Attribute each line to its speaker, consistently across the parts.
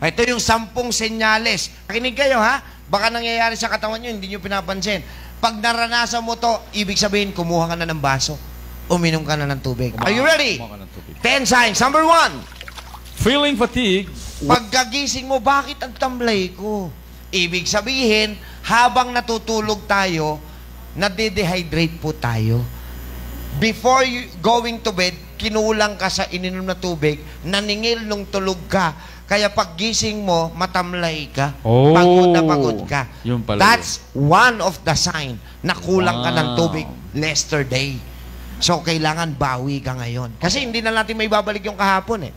Speaker 1: Ito yung 10 senyales. Pakinig kayo, ha? Baka nangyayari sa katawan nyo, hindi nyo pinapansin. Pag naranasan mo to, ibig sabihin, kumuha ka na ng baso. Uminom ka na ng tubig. Are you ready? 10 signs. Number 1.
Speaker 2: Feeling fatigue.
Speaker 1: Pagkagising mo, bakit ang tamlay ko? Ibig sabihin, habang natutulog tayo, nade-dehydrate po tayo. Before you going to bed, kinulang ka sa ininom na tubig, naningil nung tulog ka. Kaya pag gising mo, matamlay ka. Pagod na pagod ka. That's one of the sign na kulang ka ng tubig yesterday. So, kailangan bawi ka ngayon. Kasi hindi na natin may babalik yung kahapon eh.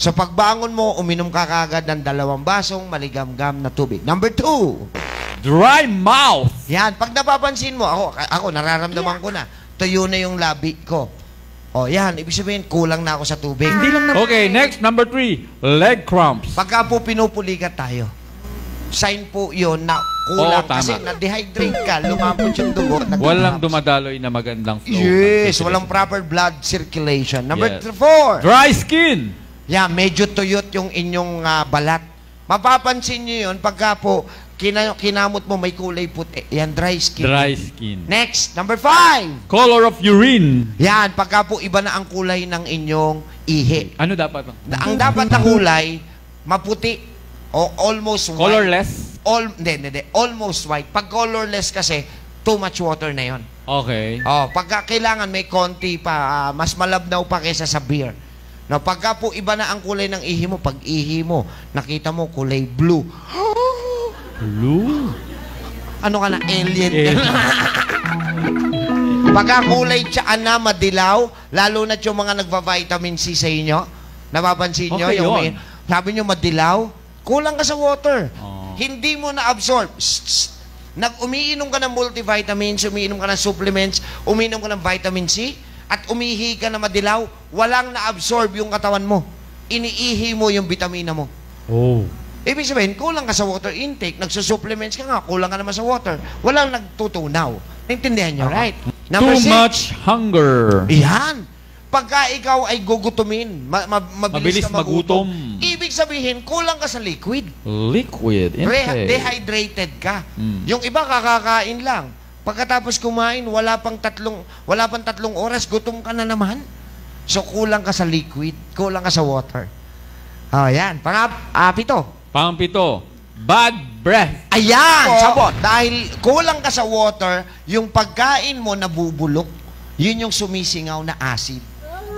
Speaker 1: So, pagbangon mo, uminom ka kagad ng 2 basong maligam-gam na tubig. Number 2.
Speaker 2: Dry mouth.
Speaker 1: Yan. Pag napapansin mo, ako nararamdaman ko na, tuyo na yung labi ko. O, yan. Ibig sabihin, kulang na ako sa tubig.
Speaker 2: Okay, next, number 3. Leg cramps.
Speaker 1: Pagka po pinupulikat tayo, sign po yun na kulang. Kasi na-dehydrate ka, lumapot yung dugo.
Speaker 2: Walang dumadaloy na magandang flow.
Speaker 1: Yes, walang proper blood circulation. Number 4.
Speaker 2: Dry skin.
Speaker 1: Yeah, medyo tuyot yung inyong balat. Mapapansin nyo yun pagka po kinamot mo may kulay puti. Yan, dry skin.
Speaker 2: Dry skin.
Speaker 1: Next, number 5.
Speaker 2: Color of urine.
Speaker 1: Yan, pagka po iba na ang kulay ng inyong ihi.
Speaker 2: Ano dapat?
Speaker 1: Ang dapat na kulay, maputi o almost white.
Speaker 2: Colorless?
Speaker 1: Hindi. Almost white. Pag colorless kasi, too much water na yon.
Speaker 2: Okay.
Speaker 1: Pagka kailangan may konti pa, mas malabnaw pa kaysa sa beer. No, pagka po iba na ang kulay ng ihi mo, pag ihi mo, nakita mo kulay blue.
Speaker 2: Blue?
Speaker 1: Ano ka na? Alien ka na. Pagka kulay tsaan na, madilaw, lalo na yung mga nagva-vitamin C sa inyo, napapansin nyo?
Speaker 2: Okay,
Speaker 1: Sabi nyo madilaw, kulang ka sa water. Hindi mo na-absorb. Umiinom ka ng multivitamins, umiinom ka ng supplements, umiinom ka ng vitamin C, at umihi ka na madilaw, walang na-absorb yung katawan mo. Iniihi mo yung vitamina mo. Ibig sabihin, kulang ka sa water intake, nagsusupplements ka nga, kulang ka naman sa water. Walang nagtutunaw. Naintindihan nyo, right? Number 6.
Speaker 2: Too much hunger.
Speaker 1: Yan. Pagka ikaw ay gugutumin, mabilis ka magutom. Ibig sabihin, kulang ka sa liquid.
Speaker 2: Liquid intake.
Speaker 1: Dehydrated ka. Yung iba kakakain lang. Pagkatapos kumain, wala pang 3 oras, gutom ka na naman. So, kulang ka sa liquid, kulang ka sa water. Yan. Pang-7.
Speaker 2: Pang-7. Bad breath.
Speaker 1: Ayan, sabot. Dahil kulang ka sa water, yung pagkain mo nabubulok, yun yung sumisingaw na acid.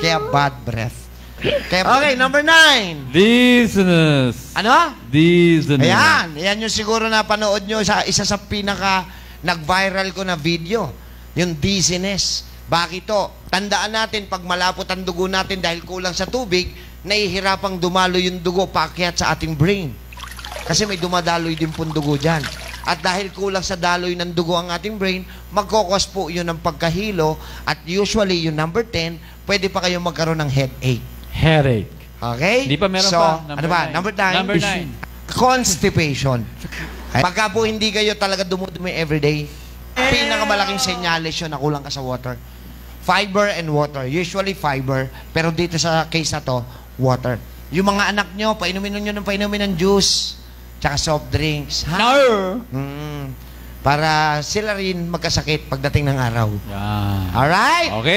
Speaker 1: Kaya bad breath. Okay, number 9.
Speaker 2: Dizziness.
Speaker 1: Ano?
Speaker 2: Dizziness.
Speaker 1: Ayan. Yan yung siguro napanood nyo sa isa sa nag-viral ko na video. Yung dizziness. Bakit to? Tandaan natin, pag malapot ang dugo natin dahil kulang sa tubig, nahihirapang dumalo yung dugo paakyat sa ating brain. Kasi may dumadaloy din pong dugo dyan. At dahil kulang sa daloy ng dugo ang ating brain, magkokos po yun ng pagkahilo. At usually, yung number 10, pwede pa kayong magkaroon ng headache.
Speaker 2: Headache.
Speaker 1: Okay?
Speaker 2: Hindi pa meron pa.
Speaker 1: Ano ba? Number 9.
Speaker 2: Number 9.
Speaker 1: Constipation. Pagka po hindi kayo talaga dumudumi everyday, pinakamalaking senyales yun na kulang ka sa water. Fiber and water. Usually fiber, pero dito sa case na to, water. Yung mga anak nyo, painumin nyo ng painumin ng juice, tsaka soft drinks. Ha?
Speaker 2: No!
Speaker 1: Para sila rin magkasakit pagdating ng araw.
Speaker 2: Yeah.
Speaker 1: Alright?
Speaker 2: Okay.